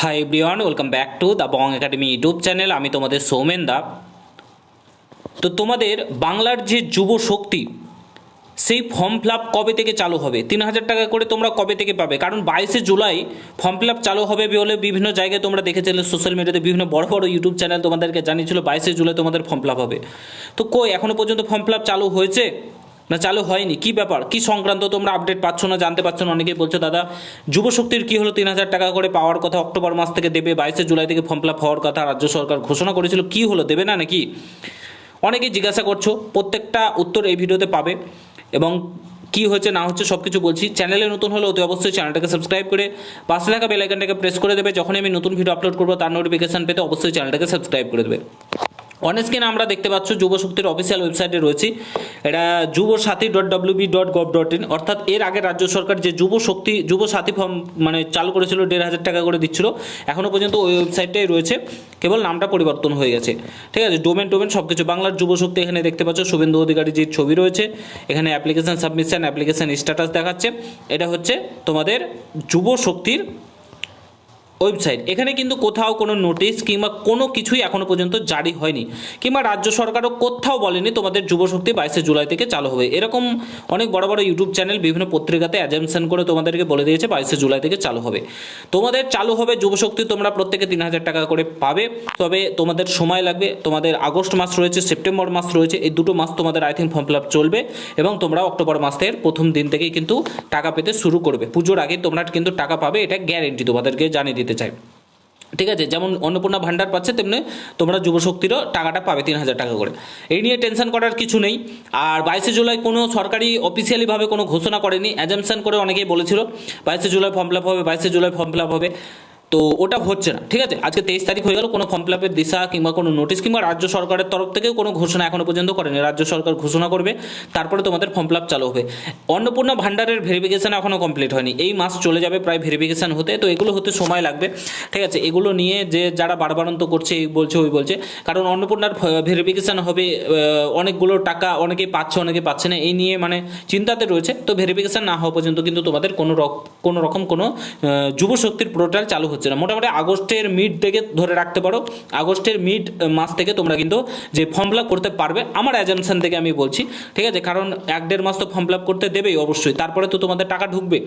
Hi everyone, welcome back to the Bong academy YouTube channel. আমি তোমাদের সৌমেন দা। তো তোমাদের বাংলার যে যুব শক্তি, সেই ফর্ম ফিল আপ কবে থেকে চালু হবে? 3,000 টাকা করে তোমরা কবে থেকে পাবে? কারণ 22শে জুলাই ফর্ম ফিল আপ চালু হবে বলে বিভিন্ন জায়গায় তোমরা দেখেছিলে, সোশ্যাল মিডিয়াতে বিভিন্ন বড় বড় ইউটিউব চ্যানেল তোমাদেরকে জানিয়েছিল 22শে জুলাই তোমাদের ফর্ম ফিল আপ হবে। তো কই এখনও পর্যন্ত ফর্ম ফিল আপ চালু হয়েছে না চালু হয়নি? কি ব্যাপার, কি সংক্রান্ত তোমরা আপডেট পাচ্ছ না, জানতে পারছো না? অনেকেই বলছো দাদা যুবশক্তির কি হলো, 3,000 টাকা করে পাওয়ার কথা অক্টোবর মাস থেকে দেবে, 22শে জুলাই থেকে ফর্ম ফিল আপ হওয়ার কথা রাজ্য সরকার ঘোষণা করেছিল, কি হলো, দেবে না নাকি? অনেকেই জিজ্ঞাসা করছো, প্রত্যেকটা উত্তর এই ভিডিওতে পাবে এবং কি হচ্ছে না হচ্ছে সব কিছু বলছি। চ্যানেলে নতুন হলে অতি অবশ্যই চ্যানেলটাকে সাবস্ক্রাইব করে পাশে থাকা বেল আইকনটাকে প্রেস করে দেবে। যখনই আমি নতুন ভিডিও আপলোড করবো তার নোটিফিকেশন পেতে অবশ্যই চ্যানেলটাকে সাবস্ক্রাইব করে দেবে। অন স্ক্রিনে আমরা দেখতে পাচ্ছ যুবশক্তির অফিসিয়াল ওয়েবসাইটে রয়েছে, এটা যুবসাথী.wb.gov.in। অর্থাৎ এর আগে রাজ্য সরকার যে যুবসাথী ফর্ম মানে চালু করেছিল, 1,500 টাকা করে দিচ্ছিল, এখনও পর্যন্ত ওই ওয়েবসাইটটাই রয়েছে, কেবল নামটা পরিবর্তন হয়ে গেছে। ঠিক আছে, ডোমেন সব কিছু বাংলার যুবশক্তি। এখানে দেখতে পাচ্ছ শুভেন্দু অধিকারী যে ছবি রয়েছে, এখানে অ্যাপ্লিকেশন সাবমিশন, অ্যাপ্লিকেশন স্ট্যাটাস দেখাচ্ছে। এটা হচ্ছে তোমাদের যুবশক্তির ওয়েবসাইট। এখানে কিন্তু কোথাও কোনো নোটিশ কিংবা কোনো কিছুই এখনও পর্যন্ত জারি হয়নি, কিংবা রাজ্য সরকারও কোথাও বলেনি তোমাদের যুবশক্তি 22শে জুলাই থেকে চালু হবে। এরকম অনেক বড় বড় ইউটিউব চ্যানেল বিভিন্ন পত্রিকাতে অ্যাজামশন করে তোমাদেরকে বলে দিয়েছে 22শে জুলাই থেকে চালু হবে। তোমাদের চালু হবে যুবশক্তি, তোমরা প্রত্যেকে 3,000 টাকা করে পাবে। তবে তোমাদের সময় লাগবে, তোমাদের আগস্ট মাস রয়েছে, সেপ্টেম্বর মাস রয়েছে, এই দুটো মাস তোমাদের I think form fill up চলবে এবং তোমরা অক্টোবর মাসের প্রথম দিন থেকেই কিন্তু টাকা পেতে শুরু করবে। পুজোর আগে তোমরা কিন্তু টাকা পাবে, এটা গ্যারেন্টি তোমাদেরকে জানিয়ে দিতে চাই। ঠিক আছে, যেমন অন্নপূর্ণা ভান্ডার পাচ্ছে তেমনি তোমরা যুবশক্তিরও টাকাটা পাবে 3,000 টাকা করে। এই নিয়ে টেনশন করার কিছু নেই। আর 22শে জুলাই কোনো সরকারি অফিসিয়ালিভাবে কোনো ঘোষণা করেনি, অ্যাজামশন করে অনেকেই বলেছিল 22শে জুলাই ফর্ম ফিল আপ হবে, 22শে জুলাই ফর্ম ফিল আপ হবে, তো ওটা হচ্ছে না। ঠিক আছে, আজকে 23 তারিখ হয়ে গেল, কোনো ফর্ম ফিল আপের দিশা কিংবা কোনো নোটিশ কিংবা রাজ্য সরকারের তরফ থেকেও কোনো ঘোষণা এখনও পর্যন্ত করেনি। রাজ্য সরকার ঘোষণা করবে, তারপরে তোমাদের ফর্ম ফিল আপ চালু হবে। অন্নপূর্ণা ভান্ডারের ভেরিফিকেশান এখনও কমপ্লিট হয়নি, এই মাস চলে যাবে প্রায় ভেরিফিকেশান হতে, তো এগুলো হতে সময় লাগবে। ঠিক আছে, এগুলো নিয়ে যে যারা বারবারন্ত করছে, এই বলছে ওই বলছে, কারণ অন্নপূর্ণার ভেরিফিকেশান হবে, অনেকগুলো টাকা অনেকেই পাচ্ছে অনেকে পাচ্ছে না, এই নিয়ে মানে চিন্তাতে রয়েছে। তো ভেরিফিকেশান না হওয়া পর্যন্ত কিন্তু তোমাদের কোনো রকম কোনো যুবশক্তির পোর্টাল চালু হচ্ছে না। মোটামুটি আগস্টের মিড থেকে ধরে রাখতে পারো, আগস্টের মিড মাস থেকে তোমরা কিন্তু যে ফর্ম ফিল আপ করতে পারবে, আমার অ্যাজামশন থেকে আমি বলছি। ঠিক আছে, কারণ 1-1.5 মাস তো ফর্ম ফিল আপ করতে দেবেই অবশ্যই, তারপরে তো তোমাদের টাকা ঢুকবে,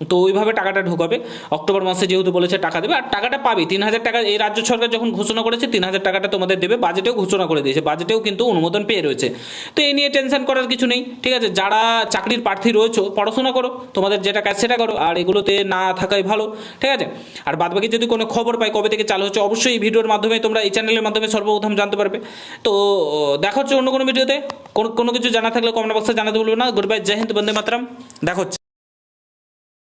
তো ওইভাবে টাকাটা ঢুকাবে। অক্টোবর মাসে যেহেতু বলেছে টাকা দেবে, আর টাকাটা পাবে 3,000 টাকা। এই রাজ্য সরকার যখন ঘোষণা করেছে 3,000 টাকাটা তোমাদের দেবে, বাজেটেও ঘোষণা করে দিয়েছে, বাজেটেও কিন্তু অনুমোদন পেয়ে রয়েছে। তো এই নিয়ে টেনশন করার কিছু নেই। ঠিক আছে, যারা চাকরির প্রার্থী রয়েছে পড়াশোনা করো, তোমাদের যেটা কাজ সেটা করো, আর এগুলোতে না থাকাই ভালো। ঠিক আছে, আর বাদবাকি যদি কোনো খবর পাই কবে থেকে চালু হচ্ছে, অবশ্যই এই ভিডিওর মাধ্যমে তোমরা এই চ্যানেলের মাধ্যমে সর্বপ্রথম জানতে পারবে। তো দেখা হচ্ছে অন্য কোনো ভিডিওতে। কোনো কিছু জানা থাকলে কমেন্ট বক্সে জানাতে ভুলবে না। গুড বাই, জয় হিন্দ, বন্দে মাতরম। দেখা হচ্ছে।